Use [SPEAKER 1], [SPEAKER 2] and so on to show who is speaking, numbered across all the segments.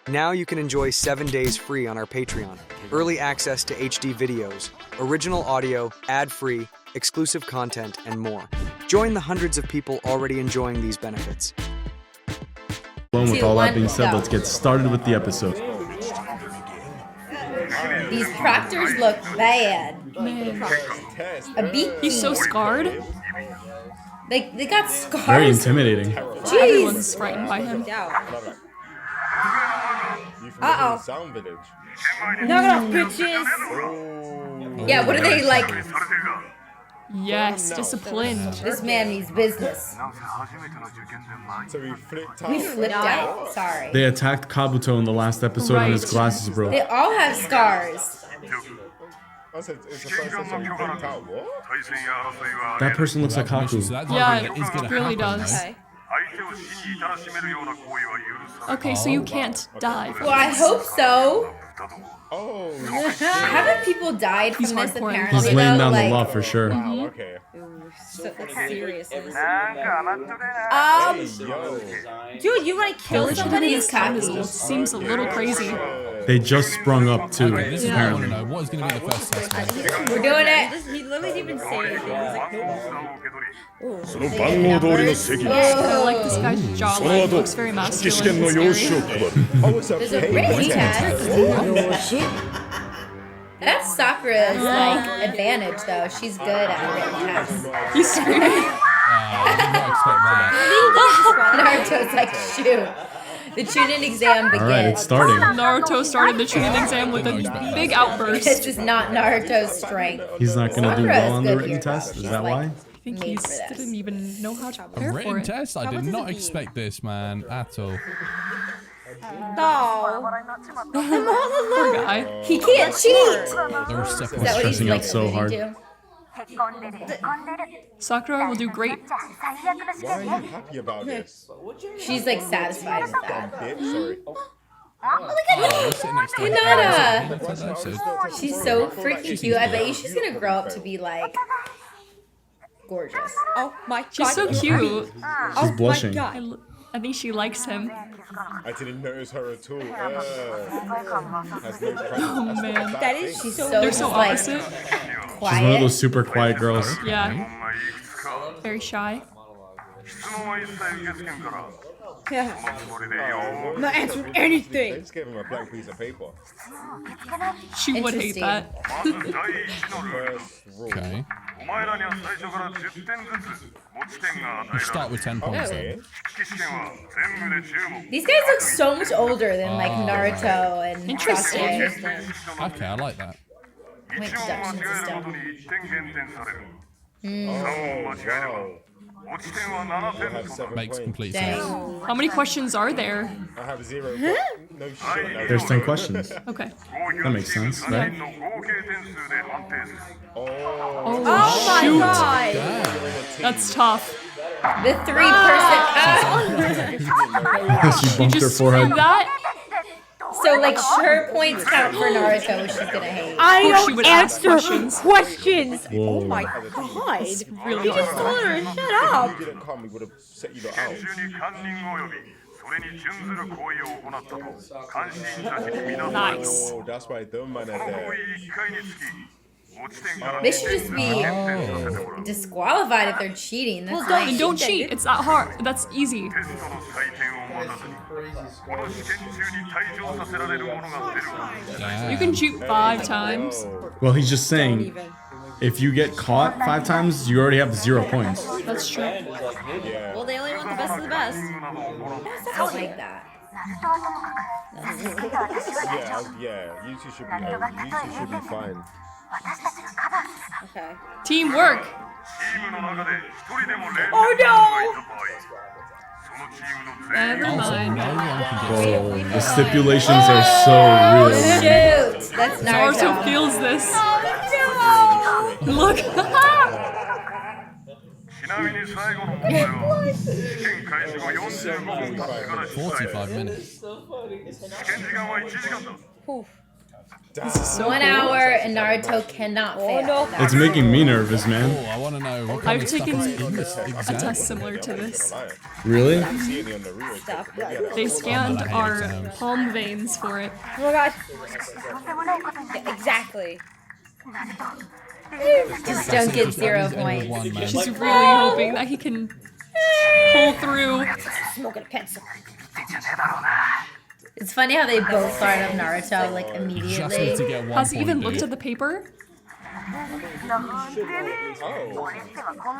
[SPEAKER 1] Now you can enjoy 7 days free on our Patreon. Early access to HD videos, original audio, ad-free, exclusive content, and more. Join the hundreds of people already enjoying these benefits.
[SPEAKER 2] With all that being said, let's get started with the episode.
[SPEAKER 3] These proctors look bad.
[SPEAKER 4] Man.
[SPEAKER 3] A beak.
[SPEAKER 4] He's so scarred.
[SPEAKER 3] They got scars.
[SPEAKER 2] Very intimidating.
[SPEAKER 3] Jeez.
[SPEAKER 4] Everyone's frightened by him.
[SPEAKER 3] Uh-oh.
[SPEAKER 5] Sound village.
[SPEAKER 3] Knock it off, bitches. Yeah, what are they like?
[SPEAKER 4] Yes, disciplined.
[SPEAKER 3] This man needs business.
[SPEAKER 5] So we flipped out.
[SPEAKER 3] We flipped out. Sorry.
[SPEAKER 2] They attacked Kabuto in the last episode and his
[SPEAKER 4] Right.
[SPEAKER 2] glasses broke.
[SPEAKER 3] They all have scars.
[SPEAKER 5] I said, it's the first time we flipped out. What?
[SPEAKER 2] That person looks like Haku.
[SPEAKER 4] Yeah, it really does. Okay, so you can't die.
[SPEAKER 3] Well, I hope so.
[SPEAKER 5] Oh,
[SPEAKER 3] Haven't people died from
[SPEAKER 4] He's
[SPEAKER 3] this
[SPEAKER 4] hardcore.
[SPEAKER 3] apparently?
[SPEAKER 2] He's laying
[SPEAKER 3] though?
[SPEAKER 2] down the
[SPEAKER 3] Like,
[SPEAKER 2] law for sure.
[SPEAKER 5] wow, okay.
[SPEAKER 3] seriously.
[SPEAKER 5] Yo.
[SPEAKER 3] Dude, you want to kill somebody? Is cocky.
[SPEAKER 4] Seems a little crazy.
[SPEAKER 2] They just sprung up too,
[SPEAKER 6] This is what I want to know. What is going to be the first test?
[SPEAKER 3] We're doing it.
[SPEAKER 7] He literally didn't even say anything. He was like,
[SPEAKER 4] I like this guy's jawline. He looks very masculine and scary.
[SPEAKER 5] Oh, it's a
[SPEAKER 3] There's a
[SPEAKER 5] fake
[SPEAKER 3] written
[SPEAKER 5] test.
[SPEAKER 3] test. That's Sakura's like advantage though. She's good at written tests.
[SPEAKER 4] He's screaming.
[SPEAKER 6] I did not expect that.
[SPEAKER 3] Naruto's like, shoot. The Chūnin exam begins.
[SPEAKER 2] Alright, it's starting.
[SPEAKER 4] Naruto started the Chūnin exam with a big outburst.
[SPEAKER 3] This is not Naruto's strength.
[SPEAKER 2] He's not gonna do
[SPEAKER 3] Sakura
[SPEAKER 2] well
[SPEAKER 3] is
[SPEAKER 2] on the
[SPEAKER 3] good
[SPEAKER 2] written
[SPEAKER 3] here.
[SPEAKER 2] test? Is
[SPEAKER 3] She's
[SPEAKER 2] that
[SPEAKER 3] like-
[SPEAKER 2] why?
[SPEAKER 4] I think he
[SPEAKER 3] made for this.
[SPEAKER 4] didn't even know how to
[SPEAKER 6] A
[SPEAKER 4] prepare for
[SPEAKER 6] written
[SPEAKER 4] it.
[SPEAKER 6] test? I did not expect this, man, at all.
[SPEAKER 7] no.
[SPEAKER 4] Poor guy.
[SPEAKER 3] He can't cheat.
[SPEAKER 6] There are separate.
[SPEAKER 3] Is that what he's
[SPEAKER 2] Stressing
[SPEAKER 3] like
[SPEAKER 2] out so
[SPEAKER 3] alluding
[SPEAKER 2] hard.
[SPEAKER 3] to?
[SPEAKER 4] Sakura will do great.
[SPEAKER 5] Why are you happy about this?
[SPEAKER 3] She's like satisfied with that.
[SPEAKER 5] Bitch, sorry.
[SPEAKER 6] Oh, we're sitting next to
[SPEAKER 3] Hinata! She's so freaking cute. I bet you she's gonna grow up to be like gorgeous.
[SPEAKER 7] Oh my god.
[SPEAKER 4] She's so cute.
[SPEAKER 2] She's blushing.
[SPEAKER 4] I think she likes him.
[SPEAKER 5] I didn't notice her at all. Has no
[SPEAKER 4] Oh man.
[SPEAKER 7] That is
[SPEAKER 3] She's
[SPEAKER 7] so.
[SPEAKER 3] so
[SPEAKER 4] They're so
[SPEAKER 3] like
[SPEAKER 4] opposite.
[SPEAKER 2] She's one of
[SPEAKER 3] quiet.
[SPEAKER 2] those super quiet girls.
[SPEAKER 4] Yeah. Very shy.
[SPEAKER 7] Yeah. I'm not answering anything.
[SPEAKER 5] They just gave him a blank piece of paper.
[SPEAKER 4] She would hate that.
[SPEAKER 5] First rule.
[SPEAKER 6] Okay. You start with 10 points then.
[SPEAKER 3] These guys look so much older than like Naruto and
[SPEAKER 4] Interesting.
[SPEAKER 3] Sasuke.
[SPEAKER 6] Okay, I like that.
[SPEAKER 3] Point deduction system.
[SPEAKER 5] Oh, wow. I have 7
[SPEAKER 6] Makes
[SPEAKER 5] points.
[SPEAKER 6] complete sense.
[SPEAKER 3] Dang.
[SPEAKER 4] How many questions are there?
[SPEAKER 5] I have 0. No shit.
[SPEAKER 2] There's 10 questions.
[SPEAKER 4] Okay.
[SPEAKER 2] That makes sense, right?
[SPEAKER 5] Oh,
[SPEAKER 7] Oh my
[SPEAKER 4] Shoot.
[SPEAKER 7] god.
[SPEAKER 4] That's tough.
[SPEAKER 3] The 3-person.
[SPEAKER 2] She bumped her
[SPEAKER 4] Just
[SPEAKER 2] forehead.
[SPEAKER 4] scream that?
[SPEAKER 3] So like her points count for Naruto, which she's gonna hate.
[SPEAKER 7] I
[SPEAKER 4] course she
[SPEAKER 7] don't
[SPEAKER 4] would ask
[SPEAKER 7] answer
[SPEAKER 4] questions.
[SPEAKER 7] questions.
[SPEAKER 2] Whoa.
[SPEAKER 7] Oh my god.
[SPEAKER 4] Really
[SPEAKER 7] You just
[SPEAKER 4] hard.
[SPEAKER 7] told her to shut
[SPEAKER 5] if
[SPEAKER 7] up.
[SPEAKER 5] you didn't come, we would have set you lot out.
[SPEAKER 4] Nice.
[SPEAKER 5] Oh, that's why them man are there.
[SPEAKER 3] They should just be
[SPEAKER 6] Oh.
[SPEAKER 3] disqualified if they're cheating. That's
[SPEAKER 7] Well,
[SPEAKER 4] And don't cheat. It's that hard. That's easy. You can cheat 5 times.
[SPEAKER 5] Oh,
[SPEAKER 2] Well, he's just saying, if you get caught 5 times, you already have 0 points.
[SPEAKER 4] That's true.
[SPEAKER 5] yeah.
[SPEAKER 7] Well, they only want the best of the best.
[SPEAKER 3] I don't like that.
[SPEAKER 5] Yeah, you two should be fine.
[SPEAKER 7] Okay.
[SPEAKER 4] Teamwork.
[SPEAKER 7] Oh no!
[SPEAKER 4] Never
[SPEAKER 6] Also,
[SPEAKER 4] mind.
[SPEAKER 6] no one can
[SPEAKER 2] Whoa, the stipulations are so real.
[SPEAKER 3] Shoot! That's
[SPEAKER 4] Naruto
[SPEAKER 3] Naruto.
[SPEAKER 4] feels this.
[SPEAKER 3] Oh
[SPEAKER 4] Look.
[SPEAKER 6] 45 minutes.
[SPEAKER 7] Whew. So
[SPEAKER 3] 1 hour and Naruto cannot fail.
[SPEAKER 7] no.
[SPEAKER 2] It's making me nervous,
[SPEAKER 6] Oh,
[SPEAKER 2] man.
[SPEAKER 6] I want to know what kind
[SPEAKER 8] I've
[SPEAKER 6] of stuff
[SPEAKER 8] taken
[SPEAKER 6] is in this
[SPEAKER 8] a
[SPEAKER 6] exam.
[SPEAKER 8] test similar to this.
[SPEAKER 2] Really?
[SPEAKER 8] They scanned
[SPEAKER 6] I hate
[SPEAKER 8] our
[SPEAKER 6] exams.
[SPEAKER 8] palm veins for it.
[SPEAKER 7] Oh my gosh. Yeah, exactly.
[SPEAKER 3] Just don't get 0
[SPEAKER 6] Only
[SPEAKER 3] points.
[SPEAKER 6] one, man.
[SPEAKER 8] She's really hoping that he can pull through.
[SPEAKER 7] Smoking a pencil.
[SPEAKER 3] It's funny how they both start up Naruto like
[SPEAKER 6] Just need
[SPEAKER 3] immediately.
[SPEAKER 6] to get 1
[SPEAKER 8] Has he even
[SPEAKER 6] point,
[SPEAKER 8] looked
[SPEAKER 6] dude.
[SPEAKER 8] at the paper?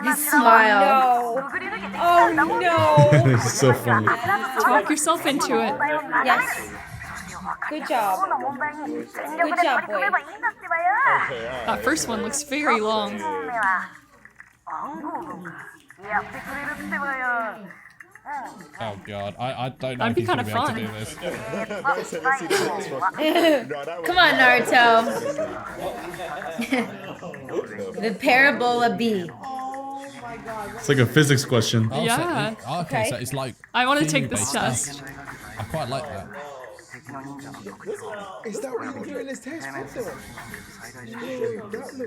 [SPEAKER 3] You smile.
[SPEAKER 7] No. Oh no.
[SPEAKER 2] It's so funny.
[SPEAKER 8] Talk yourself into it.
[SPEAKER 7] Yes. Good job. Good job, boy.
[SPEAKER 8] That first one looks very long.
[SPEAKER 6] Oh god, I don't know
[SPEAKER 8] That'd
[SPEAKER 6] if
[SPEAKER 8] be
[SPEAKER 6] he's gonna
[SPEAKER 8] kinda
[SPEAKER 6] be able to
[SPEAKER 8] fun.
[SPEAKER 6] do this.
[SPEAKER 3] Come on, Naruto. The parabola B.
[SPEAKER 2] It's like a physics question.
[SPEAKER 6] Oh, so
[SPEAKER 8] Yeah.
[SPEAKER 6] okay, so it's like.
[SPEAKER 8] I want to take this
[SPEAKER 6] theory-based
[SPEAKER 8] test.
[SPEAKER 6] stuff. I quite like that.
[SPEAKER 5] Is that what you do in this test?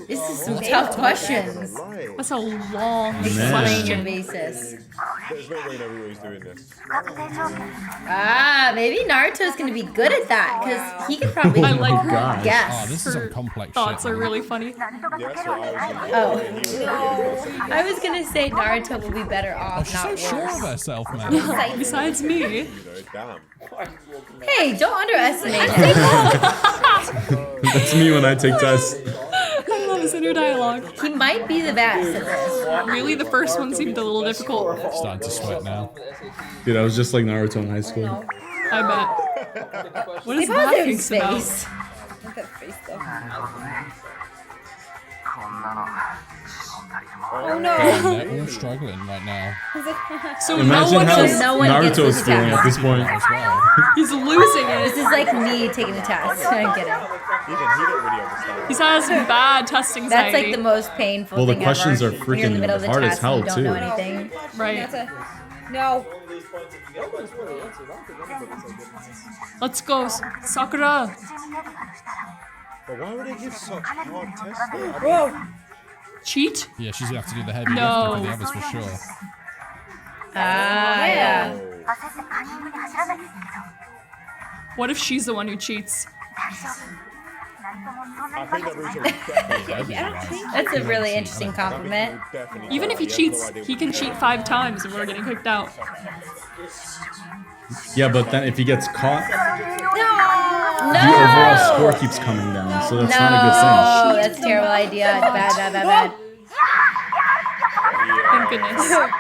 [SPEAKER 3] This is some tough questions.
[SPEAKER 8] That's a long
[SPEAKER 3] Explain your
[SPEAKER 8] question.
[SPEAKER 3] basis.
[SPEAKER 5] There's no way Naruto is doing this.
[SPEAKER 3] Ah, maybe Naruto's gonna be good at that because he could probably
[SPEAKER 8] I like her
[SPEAKER 6] Oh,
[SPEAKER 3] guess.
[SPEAKER 6] this is some
[SPEAKER 8] Her
[SPEAKER 6] complex
[SPEAKER 8] thoughts
[SPEAKER 6] shit.
[SPEAKER 8] are
[SPEAKER 6] man.
[SPEAKER 8] really funny.
[SPEAKER 5] Yeah, that's what I was thinking.
[SPEAKER 3] Oh,
[SPEAKER 5] He
[SPEAKER 3] I was gonna say Naruto will be better
[SPEAKER 6] Oh,
[SPEAKER 3] off,
[SPEAKER 6] she's so
[SPEAKER 3] not
[SPEAKER 6] sure of
[SPEAKER 3] worse.
[SPEAKER 6] herself, man.
[SPEAKER 8] Besides me.
[SPEAKER 5] damn.
[SPEAKER 3] Hey, don't underestimate him.
[SPEAKER 2] That's me when I take tests.
[SPEAKER 8] I love his inner dialogue.
[SPEAKER 3] He might be the best at this.
[SPEAKER 8] Really, the first one seemed a little difficult.
[SPEAKER 6] Starting to sweat now.
[SPEAKER 2] Dude, I was just like Naruto in high school.
[SPEAKER 8] I bet. What is
[SPEAKER 3] Look
[SPEAKER 8] that
[SPEAKER 3] at his
[SPEAKER 8] face about?
[SPEAKER 3] face.
[SPEAKER 7] Look at that face though. Oh no.
[SPEAKER 6] And they're all struggling right now
[SPEAKER 8] So
[SPEAKER 2] Imagine
[SPEAKER 8] no
[SPEAKER 2] how
[SPEAKER 8] one is,
[SPEAKER 3] no one gets
[SPEAKER 2] Naruto is
[SPEAKER 3] this
[SPEAKER 2] feeling
[SPEAKER 3] test.
[SPEAKER 2] at this point.
[SPEAKER 6] as well.
[SPEAKER 8] he's losing
[SPEAKER 3] This
[SPEAKER 8] it.
[SPEAKER 3] is like me taking a test. I'm kidding.
[SPEAKER 5] Even he don't really understand.
[SPEAKER 8] He has bad test
[SPEAKER 3] That's
[SPEAKER 8] anxiety.
[SPEAKER 3] like the most painful
[SPEAKER 2] Well, the
[SPEAKER 3] thing
[SPEAKER 2] questions
[SPEAKER 3] ever.
[SPEAKER 2] are
[SPEAKER 3] When you're in the
[SPEAKER 2] freaking
[SPEAKER 3] middle of the
[SPEAKER 2] hard as
[SPEAKER 3] test
[SPEAKER 2] hell,
[SPEAKER 3] and you don't know
[SPEAKER 2] too.
[SPEAKER 3] anything.
[SPEAKER 8] Right.
[SPEAKER 7] That's a no.
[SPEAKER 8] Let's go, Sakura.
[SPEAKER 5] But why would they give such hard tests? though?
[SPEAKER 7] Whoa.
[SPEAKER 8] Cheat?
[SPEAKER 6] Yeah, she's gonna have to do the heavy
[SPEAKER 8] No.
[SPEAKER 6] lifting for the others for sure.
[SPEAKER 3] Ah, yeah.
[SPEAKER 8] What if she's the one who cheats?
[SPEAKER 5] I think Naruto would definitely
[SPEAKER 3] That's a really interesting compliment.
[SPEAKER 5] definitely
[SPEAKER 8] Even if he cheats, he can cheat 5 times and we're getting kicked out.
[SPEAKER 2] Yeah, but then if he gets caught,
[SPEAKER 3] No!
[SPEAKER 2] the overall score keeps coming down, so that's not a good thing.
[SPEAKER 3] No, that's a terrible idea. Bad.
[SPEAKER 8] Thank goodness.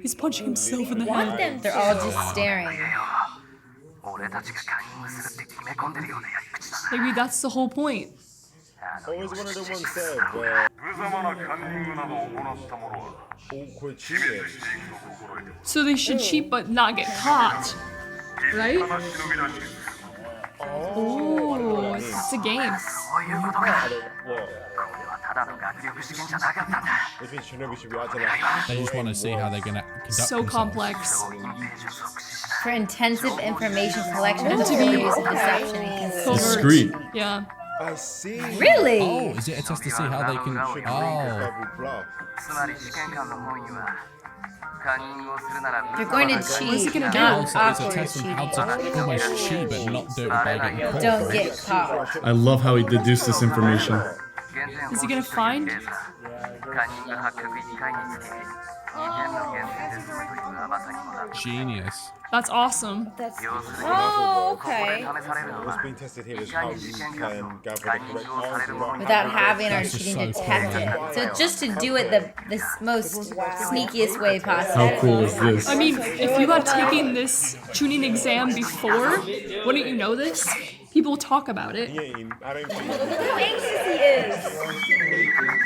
[SPEAKER 8] He's punching himself in the head.
[SPEAKER 3] They're all just staring.
[SPEAKER 8] Maybe that's the whole point.
[SPEAKER 5] What was one of the ones said where awkward cheating?
[SPEAKER 8] So they should cheat but not get caught. Right? Oh, it's a game.
[SPEAKER 5] What? Which means Shinobi should be acting like
[SPEAKER 6] They just want to see how they're gonna conduct
[SPEAKER 8] So
[SPEAKER 6] themselves.
[SPEAKER 8] complex.
[SPEAKER 3] For intensive information collection and
[SPEAKER 8] Meant to be
[SPEAKER 3] use of deception and
[SPEAKER 8] Covert.
[SPEAKER 2] Discreet.
[SPEAKER 8] Yeah.
[SPEAKER 5] I see.
[SPEAKER 3] Really?
[SPEAKER 6] Oh, is it a test to see how they can? Oh,
[SPEAKER 5] Double bluff.
[SPEAKER 3] You're going to
[SPEAKER 8] What's he
[SPEAKER 3] cheat,
[SPEAKER 8] gonna do?
[SPEAKER 3] not
[SPEAKER 6] it's a
[SPEAKER 3] awkward
[SPEAKER 6] test on how
[SPEAKER 3] cheating.
[SPEAKER 6] to almost cheat but not do it by getting caught.
[SPEAKER 3] Don't get caught.
[SPEAKER 2] I love how he deduced this information.
[SPEAKER 8] Is he gonna find?
[SPEAKER 6] Genius.
[SPEAKER 8] That's awesome.
[SPEAKER 7] That's oh okay.
[SPEAKER 5] What's being tested here is how you can gather the correct answer.
[SPEAKER 3] Without having our
[SPEAKER 6] That's just
[SPEAKER 3] cheating
[SPEAKER 6] so
[SPEAKER 3] detected.
[SPEAKER 6] cool,
[SPEAKER 3] So just to do it the most sneakiest way possible.
[SPEAKER 2] How cool is this?
[SPEAKER 8] I mean, if you had taken this Chūnin exam before, wouldn't you know this? People talk about it.
[SPEAKER 5] I don't think
[SPEAKER 7] How anxious he is.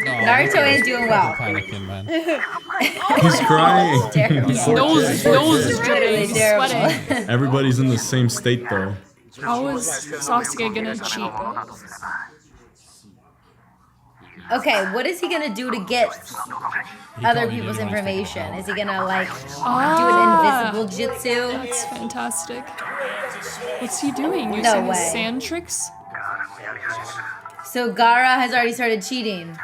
[SPEAKER 6] No,
[SPEAKER 3] Naruto ain't doing well.
[SPEAKER 6] panicking, man.
[SPEAKER 2] He's crying.
[SPEAKER 3] Terrible.
[SPEAKER 8] His nose is dripping.
[SPEAKER 3] Really
[SPEAKER 8] He's
[SPEAKER 3] terrible.
[SPEAKER 8] sweating.
[SPEAKER 2] Everybody's in the same state though.
[SPEAKER 8] How is Sasuke gonna cheat?
[SPEAKER 3] Okay, what is he gonna do to get
[SPEAKER 6] He
[SPEAKER 3] other
[SPEAKER 6] can't
[SPEAKER 3] people's
[SPEAKER 6] do anything.
[SPEAKER 3] information? Is he gonna like do
[SPEAKER 8] Ah,
[SPEAKER 3] an invisible jutsu?
[SPEAKER 8] that's fantastic. What's he doing? Using
[SPEAKER 3] No
[SPEAKER 8] his
[SPEAKER 3] way.
[SPEAKER 8] sand tricks?
[SPEAKER 3] So Gara has already started cheating.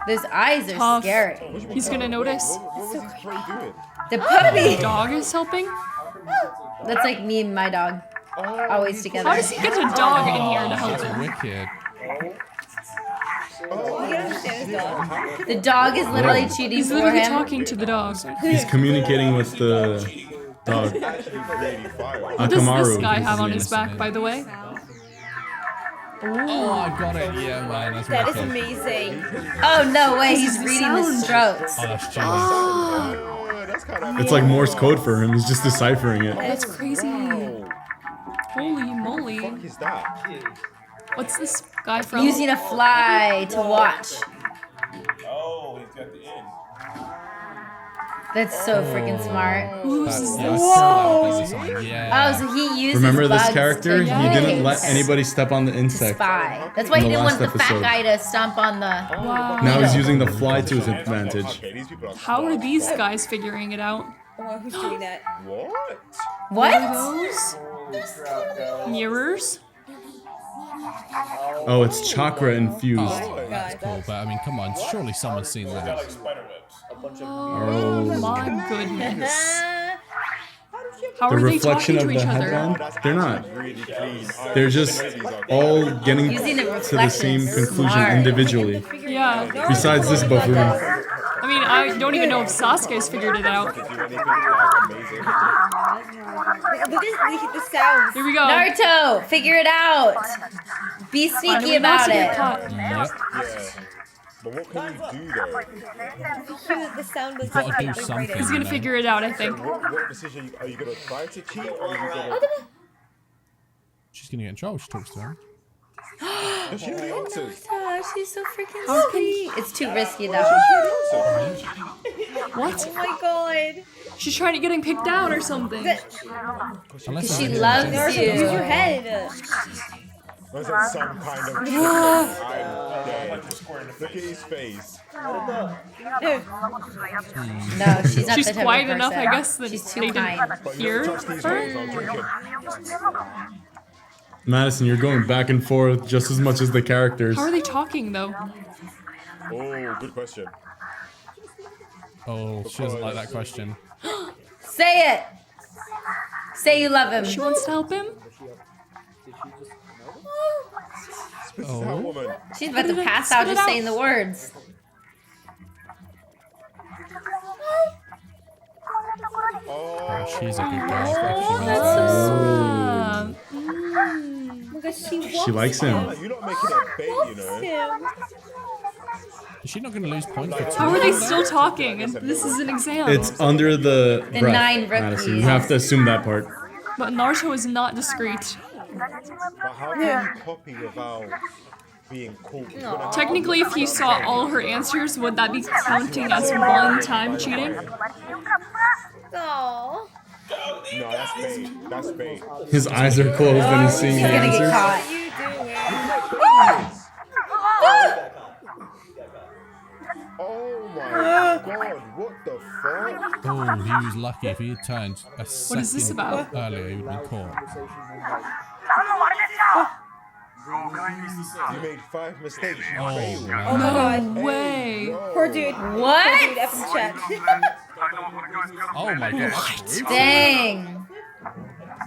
[SPEAKER 3] Those eyes are
[SPEAKER 8] Tough.
[SPEAKER 3] scary.
[SPEAKER 8] He's gonna notice.
[SPEAKER 5] What was his friend doing?
[SPEAKER 3] The puppy.
[SPEAKER 8] The dog is helping?
[SPEAKER 3] That's like me and my dog. Always together.
[SPEAKER 8] How does he get a dog in here to help
[SPEAKER 6] That's
[SPEAKER 8] him?
[SPEAKER 6] wicked.
[SPEAKER 3] The dog is literally cheating
[SPEAKER 8] He's
[SPEAKER 3] for
[SPEAKER 8] literally
[SPEAKER 3] him.
[SPEAKER 8] talking to the dog.
[SPEAKER 2] He's communicating with the dog.
[SPEAKER 8] What does this
[SPEAKER 2] Akamaru.
[SPEAKER 8] guy have on his back, by the way?
[SPEAKER 6] Oh, I got it. Yeah, man. That's
[SPEAKER 7] That is
[SPEAKER 6] wicked.
[SPEAKER 7] amazing.
[SPEAKER 3] Oh no way, he's
[SPEAKER 8] the
[SPEAKER 3] reading the
[SPEAKER 8] sound.
[SPEAKER 3] strokes.
[SPEAKER 6] Oh, that's genius.
[SPEAKER 5] That's kind of
[SPEAKER 2] It's like Morse code for him. He's just deciphering it.
[SPEAKER 8] That's crazy. Holy moly.
[SPEAKER 5] What is that?
[SPEAKER 8] What's this guy from?
[SPEAKER 3] Using a fly to watch.
[SPEAKER 5] Oh, he's got the end.
[SPEAKER 3] That's so freaking smart.
[SPEAKER 8] Who's
[SPEAKER 6] Yeah, I
[SPEAKER 8] this?
[SPEAKER 6] saw that business on.
[SPEAKER 3] Oh,
[SPEAKER 6] Yeah.
[SPEAKER 3] so he uses
[SPEAKER 2] Remember this
[SPEAKER 3] bugs
[SPEAKER 2] character?
[SPEAKER 3] to
[SPEAKER 2] He didn't let
[SPEAKER 3] to
[SPEAKER 2] anybody step on the insect.
[SPEAKER 3] spy. That's why he
[SPEAKER 2] In the
[SPEAKER 3] didn't want
[SPEAKER 2] last
[SPEAKER 3] the fat
[SPEAKER 2] episode.
[SPEAKER 3] guy to stomp on the.
[SPEAKER 8] Wow.
[SPEAKER 2] Now he's using the fly to his advantage.
[SPEAKER 5] Okay, these people are
[SPEAKER 8] How are these guys figuring it out?
[SPEAKER 7] Oh, who's doing that?
[SPEAKER 5] What?
[SPEAKER 3] What?
[SPEAKER 8] Those? Mirrors?
[SPEAKER 2] Oh, it's chakra infused.
[SPEAKER 6] Oh, that's cool. But I mean, come on. Surely someone's seen this.
[SPEAKER 8] Oh my goodness. How
[SPEAKER 2] The
[SPEAKER 8] are they
[SPEAKER 2] reflection
[SPEAKER 8] talking
[SPEAKER 2] of
[SPEAKER 8] to
[SPEAKER 2] the
[SPEAKER 8] each other?
[SPEAKER 2] headband? They're not.
[SPEAKER 5] Really clean.
[SPEAKER 2] They're just all getting
[SPEAKER 3] Using the
[SPEAKER 2] to the
[SPEAKER 3] reflection.
[SPEAKER 2] same conclusion
[SPEAKER 3] Smart.
[SPEAKER 2] individually.
[SPEAKER 8] Yeah.
[SPEAKER 2] Besides this buffoon.
[SPEAKER 8] I mean, I don't even know if Sasuke's figured it out.
[SPEAKER 5] Do anything like amazing.
[SPEAKER 7] Look at the sounds.
[SPEAKER 8] Here we go.
[SPEAKER 3] Naruto, figure it out. Be sneaky
[SPEAKER 8] Finally not
[SPEAKER 3] about
[SPEAKER 8] to get
[SPEAKER 3] it.
[SPEAKER 8] caught.
[SPEAKER 6] Yep.
[SPEAKER 5] Yeah. But what can you do though?
[SPEAKER 7] The sound was
[SPEAKER 6] Gotta do something.
[SPEAKER 8] He's gonna
[SPEAKER 6] man.
[SPEAKER 8] figure it out, I think.
[SPEAKER 5] What decision are you gonna try to cheat or are you gonna?
[SPEAKER 6] She's gonna get in trouble. She talks to him.
[SPEAKER 5] Does she know the answers?
[SPEAKER 3] Oh, she's so freaking sweet. It's too risky though.
[SPEAKER 8] What?
[SPEAKER 7] Oh my god.
[SPEAKER 8] She's trying to get him kicked out or something.
[SPEAKER 6] Unless
[SPEAKER 3] She
[SPEAKER 6] it's-
[SPEAKER 3] loves
[SPEAKER 7] Naruto, use your
[SPEAKER 3] you.
[SPEAKER 7] head.
[SPEAKER 5] Was it some kind of trick? I'm dead. Look at his face.
[SPEAKER 3] No, she's not
[SPEAKER 8] She's
[SPEAKER 3] the type
[SPEAKER 8] quiet
[SPEAKER 3] of
[SPEAKER 8] enough, I
[SPEAKER 3] person.
[SPEAKER 8] guess, that
[SPEAKER 3] She's
[SPEAKER 8] they
[SPEAKER 3] too
[SPEAKER 8] didn't
[SPEAKER 3] kind.
[SPEAKER 5] But you
[SPEAKER 8] hear
[SPEAKER 5] don't trust these
[SPEAKER 8] her.
[SPEAKER 5] hoes, I'm drinking.
[SPEAKER 2] Madison, you're going back and forth just as much as the characters.
[SPEAKER 8] How are they talking, though?
[SPEAKER 5] Oh, good question.
[SPEAKER 6] Oh, she doesn't like that question.
[SPEAKER 3] Say it. Say you love
[SPEAKER 8] She
[SPEAKER 3] him.
[SPEAKER 8] wants to help him?
[SPEAKER 5] This is that woman.
[SPEAKER 3] She's about to
[SPEAKER 8] Spit it
[SPEAKER 3] pass
[SPEAKER 8] out,
[SPEAKER 3] out
[SPEAKER 8] spit it
[SPEAKER 3] just
[SPEAKER 8] out.
[SPEAKER 3] saying the words.
[SPEAKER 6] Oh, she's a good girl. She
[SPEAKER 8] That's
[SPEAKER 6] means
[SPEAKER 8] so sweet.
[SPEAKER 7] Oh my god,
[SPEAKER 2] She likes him.
[SPEAKER 5] You're not making it bait, you know.
[SPEAKER 7] him.
[SPEAKER 6] Is she not gonna lose points for
[SPEAKER 8] How are they
[SPEAKER 6] two?
[SPEAKER 8] still talking? And this is an exam.
[SPEAKER 2] It's under the
[SPEAKER 3] The
[SPEAKER 2] breath,
[SPEAKER 3] 9
[SPEAKER 2] Madison.
[SPEAKER 3] rookies.
[SPEAKER 2] You have to assume that part.
[SPEAKER 8] But Naruto is not discreet.
[SPEAKER 5] But how can you copy without being caught? You're gonna have-
[SPEAKER 8] Technically, if you saw all her answers, would that be counting as one-time cheating?
[SPEAKER 7] Oh.
[SPEAKER 5] No, that's bait. That's bait.
[SPEAKER 2] His eyes are closed and he's seeing
[SPEAKER 3] She's
[SPEAKER 2] the
[SPEAKER 3] gonna get
[SPEAKER 2] answers.
[SPEAKER 3] caught.
[SPEAKER 7] What are you doing?
[SPEAKER 5] Oh my god, what the fuck?
[SPEAKER 6] Oh, he was lucky. If he had turned a second
[SPEAKER 8] is this about?
[SPEAKER 6] earlier, he would have been caught.
[SPEAKER 5] You made 5 mistakes. You
[SPEAKER 6] Oh,
[SPEAKER 5] failed.
[SPEAKER 6] man.
[SPEAKER 7] Oh my god.
[SPEAKER 8] No way.
[SPEAKER 7] Poor dude. Poor dude,
[SPEAKER 3] What?
[SPEAKER 7] F in the chat.
[SPEAKER 6] Oh my god. That's brutal.
[SPEAKER 3] Dang.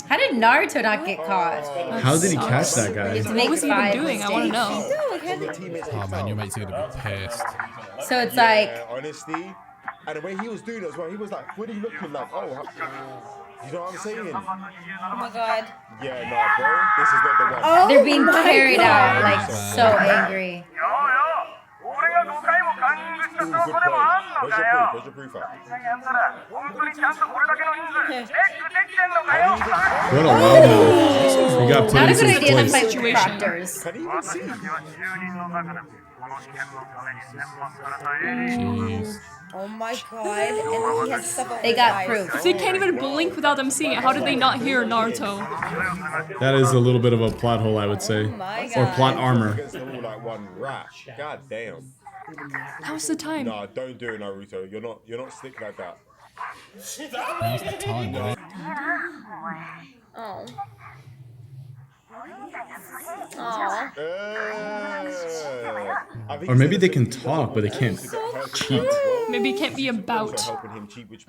[SPEAKER 3] How did Naruto not get caught?
[SPEAKER 2] How did he catch that
[SPEAKER 3] He
[SPEAKER 2] guy?
[SPEAKER 3] has to
[SPEAKER 8] What
[SPEAKER 3] make
[SPEAKER 8] was he even
[SPEAKER 3] 5
[SPEAKER 8] doing? I want to
[SPEAKER 3] mistakes.
[SPEAKER 8] know.
[SPEAKER 7] No, it had
[SPEAKER 5] The teammates
[SPEAKER 6] Oh man, your mates are gonna be pissed.
[SPEAKER 3] So it's like,
[SPEAKER 5] Yeah, honestly. And the way he was doing it as well, he was like, what are you looking like? Oh, you know what I'm saying?
[SPEAKER 7] Oh my god.
[SPEAKER 5] Yeah, nah, bro. This is not the one.
[SPEAKER 7] Oh
[SPEAKER 3] they're being
[SPEAKER 7] my
[SPEAKER 3] carried
[SPEAKER 7] God.
[SPEAKER 3] out, like so angry.
[SPEAKER 5] Ooh, good point. Where's your proof? Where's your proof at?
[SPEAKER 2] What a wild move. You got
[SPEAKER 3] Not a
[SPEAKER 2] police
[SPEAKER 3] good
[SPEAKER 2] in
[SPEAKER 3] idea to
[SPEAKER 2] place.
[SPEAKER 3] fight with
[SPEAKER 8] Situation.
[SPEAKER 3] proctors.
[SPEAKER 5] Can he even see?
[SPEAKER 6] Jeez.
[SPEAKER 7] Oh my god. And he has stuff over
[SPEAKER 3] They
[SPEAKER 7] his
[SPEAKER 3] got
[SPEAKER 7] eyes.
[SPEAKER 3] proof.
[SPEAKER 8] They can't even blink without them seeing it. How did they not hear Naruto?
[SPEAKER 2] That is a little bit of a plot hole, I would say.
[SPEAKER 7] Oh my
[SPEAKER 2] Or
[SPEAKER 7] god.
[SPEAKER 2] plot armor.
[SPEAKER 5] Against them all like one rat. God damn.
[SPEAKER 8] Now's the time.
[SPEAKER 5] Nah, don't do it, Naruto. You're not slick like that.
[SPEAKER 6] Now's the time, man.
[SPEAKER 7] Oh.
[SPEAKER 2] Or maybe they can talk, but they can't cheat.
[SPEAKER 8] Maybe it can't be about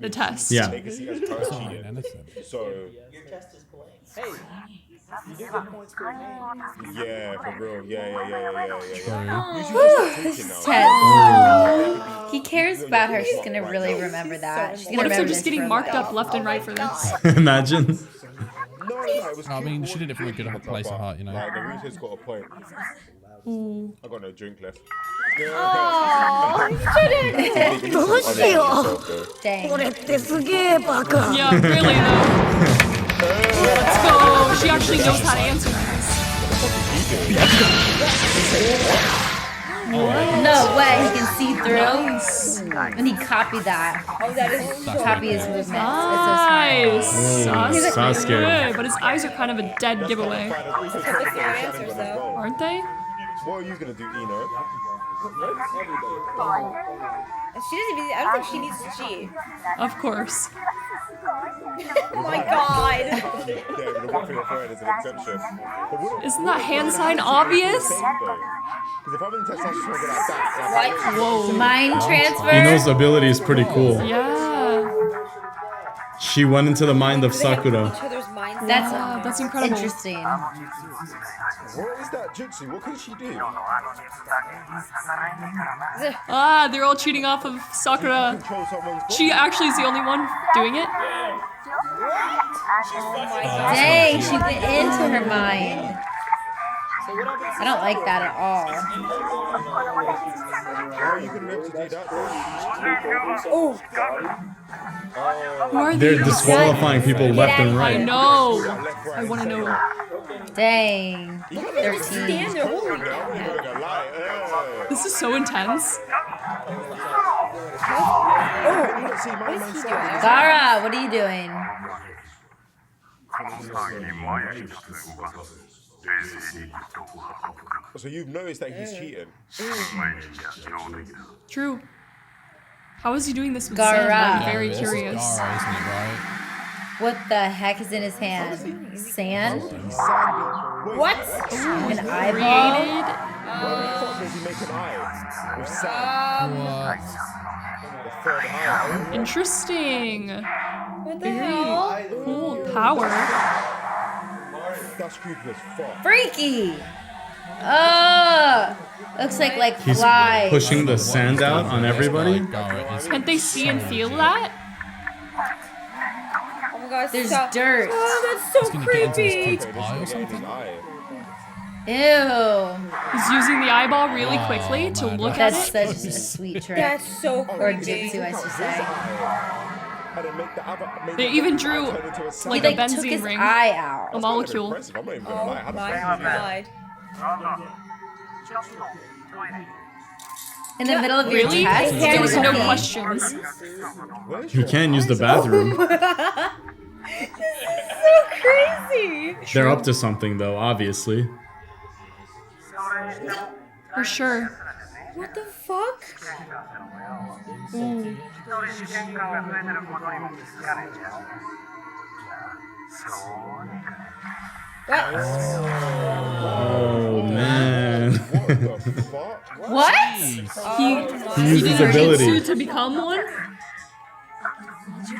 [SPEAKER 8] the test.
[SPEAKER 2] Yeah.
[SPEAKER 5] So. Yeah, for real. Yeah.
[SPEAKER 3] This is tense. He cares about her. She's gonna really remember that. She's gonna
[SPEAKER 8] What if they're
[SPEAKER 3] remember
[SPEAKER 8] just
[SPEAKER 3] this
[SPEAKER 8] getting
[SPEAKER 3] for
[SPEAKER 8] marked
[SPEAKER 3] life.
[SPEAKER 8] up left and right for this?
[SPEAKER 2] Imagine.
[SPEAKER 6] I mean, she did it from a good place of heart, you know.
[SPEAKER 5] Like, Naruto's got a point. I got no drink left.
[SPEAKER 7] Oh, you shouldn't.
[SPEAKER 3] Dang.
[SPEAKER 8] Yeah, really though. Let's go. She actually knows how to answer this.
[SPEAKER 3] No way, he can see through. And he copied that.
[SPEAKER 7] Oh, that is so
[SPEAKER 3] Copy his movements.
[SPEAKER 8] Nice.
[SPEAKER 2] Sasuke.
[SPEAKER 8] Sasuke. Good, but his eyes are kind of a dead giveaway.
[SPEAKER 7] typical answers, though.
[SPEAKER 8] Aren't they?
[SPEAKER 5] What are you gonna do, Eno?
[SPEAKER 7] She doesn't even. I don't think she needs to cheat.
[SPEAKER 8] Of course.
[SPEAKER 7] Oh my god.
[SPEAKER 5] Yeah, the one thing I is an exception.
[SPEAKER 8] Isn't that hand sign obvious?
[SPEAKER 5] Because if I'm in test, I just want to get like that.
[SPEAKER 8] Whoa.
[SPEAKER 3] Mind transfer.
[SPEAKER 2] Ino's ability is pretty cool.
[SPEAKER 8] Yeah.
[SPEAKER 2] She went into the mind of Sakura.
[SPEAKER 7] Each other's minds.
[SPEAKER 8] That's incredible.
[SPEAKER 3] Interesting.
[SPEAKER 5] What is that jutsu? What can she do?
[SPEAKER 8] Ah, they're all cheating off of Sakura.
[SPEAKER 5] Control someone's body.
[SPEAKER 8] She actually is the only one doing it.
[SPEAKER 7] Oh my god.
[SPEAKER 3] Dang, she went into her mind. I don't like that at all.
[SPEAKER 5] How are you gonna be able to do that?
[SPEAKER 8] Who are they?
[SPEAKER 2] They're disqualifying people left and
[SPEAKER 8] I
[SPEAKER 2] right.
[SPEAKER 8] know. I want to know.
[SPEAKER 3] Dang.
[SPEAKER 7] Stand
[SPEAKER 3] 13.
[SPEAKER 7] there.
[SPEAKER 5] I'm not even gonna lie.
[SPEAKER 8] This is so intense.
[SPEAKER 3] Gara, what are you doing?
[SPEAKER 5] So you've noticed that he's cheating.
[SPEAKER 8] True. How is he doing this with
[SPEAKER 3] Gara.
[SPEAKER 8] sand? I'm very
[SPEAKER 6] This is
[SPEAKER 8] curious.
[SPEAKER 6] Gara, isn't it, right?
[SPEAKER 3] What the heck is in his hand? Sand?
[SPEAKER 7] What?
[SPEAKER 3] An eyeball?
[SPEAKER 8] Created.
[SPEAKER 5] Does he make an eye? With sand.
[SPEAKER 6] What?
[SPEAKER 5] The third eye.
[SPEAKER 8] Interesting.
[SPEAKER 7] What the hell?
[SPEAKER 8] Cool power.
[SPEAKER 5] That's creepy as fuck.
[SPEAKER 3] Freaky! Oh! Looks like
[SPEAKER 2] He's
[SPEAKER 3] flies.
[SPEAKER 2] pushing the sand out on everybody.
[SPEAKER 6] Gara is
[SPEAKER 8] Can't they see and feel that?
[SPEAKER 7] Oh my god.
[SPEAKER 3] There's
[SPEAKER 7] stop.
[SPEAKER 3] dirt.
[SPEAKER 7] Oh, that's so
[SPEAKER 6] gonna get into his
[SPEAKER 7] creepy.
[SPEAKER 6] kid's eye or something.
[SPEAKER 3] Ew.
[SPEAKER 8] He's using the eyeball really quickly to
[SPEAKER 6] man.
[SPEAKER 8] look at
[SPEAKER 3] That's
[SPEAKER 8] it.
[SPEAKER 3] such a sweet trick.
[SPEAKER 7] That's so
[SPEAKER 3] Or
[SPEAKER 7] creepy.
[SPEAKER 3] jutsu, I should say.
[SPEAKER 8] They even drew
[SPEAKER 3] He
[SPEAKER 8] like a
[SPEAKER 3] like took
[SPEAKER 8] benzene
[SPEAKER 3] his
[SPEAKER 8] ring,
[SPEAKER 3] eye out.
[SPEAKER 8] a molecule.
[SPEAKER 5] I'm not even gonna
[SPEAKER 7] Oh
[SPEAKER 5] lie. How the
[SPEAKER 7] my
[SPEAKER 5] fuck did you
[SPEAKER 7] god.
[SPEAKER 3] In the middle of your
[SPEAKER 8] Really?
[SPEAKER 3] test?
[SPEAKER 8] There was no
[SPEAKER 3] Okay.
[SPEAKER 8] questions.
[SPEAKER 2] He can use the bathroom.
[SPEAKER 7] So crazy.
[SPEAKER 2] They're up to something though, obviously.
[SPEAKER 8] For sure.
[SPEAKER 7] What the fuck?
[SPEAKER 8] Ooh.
[SPEAKER 7] What?
[SPEAKER 2] Oh man.
[SPEAKER 5] What the fuck?
[SPEAKER 3] What?
[SPEAKER 8] He
[SPEAKER 2] He used
[SPEAKER 8] did
[SPEAKER 2] his
[SPEAKER 8] a
[SPEAKER 2] ability.
[SPEAKER 8] jutsu to become one?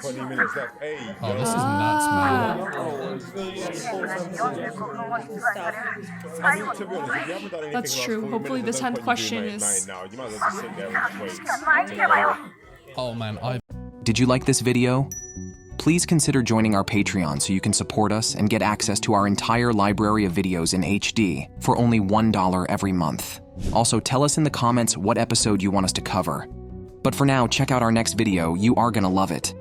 [SPEAKER 5] 20 minutes left. Hey,
[SPEAKER 6] Oh, this is nuts, man.
[SPEAKER 5] I mean, to be honest, if you haven't done anything
[SPEAKER 8] That's
[SPEAKER 5] in the last
[SPEAKER 8] true.
[SPEAKER 5] 40
[SPEAKER 8] Hopefully
[SPEAKER 5] minutes,
[SPEAKER 8] the
[SPEAKER 5] there's no
[SPEAKER 8] 10th
[SPEAKER 5] point you doing
[SPEAKER 8] question
[SPEAKER 5] it at
[SPEAKER 8] is-
[SPEAKER 5] 9 now. You might as well just sit there and just wait.
[SPEAKER 6] Oh man, I
[SPEAKER 1] Did you like this video? Please consider joining our Patreon so you can support us and get access to our entire library of videos in HD for only $1 every month. Also, tell us in the comments what episode you want us to cover. But for now, check out our next video. You are gonna love it.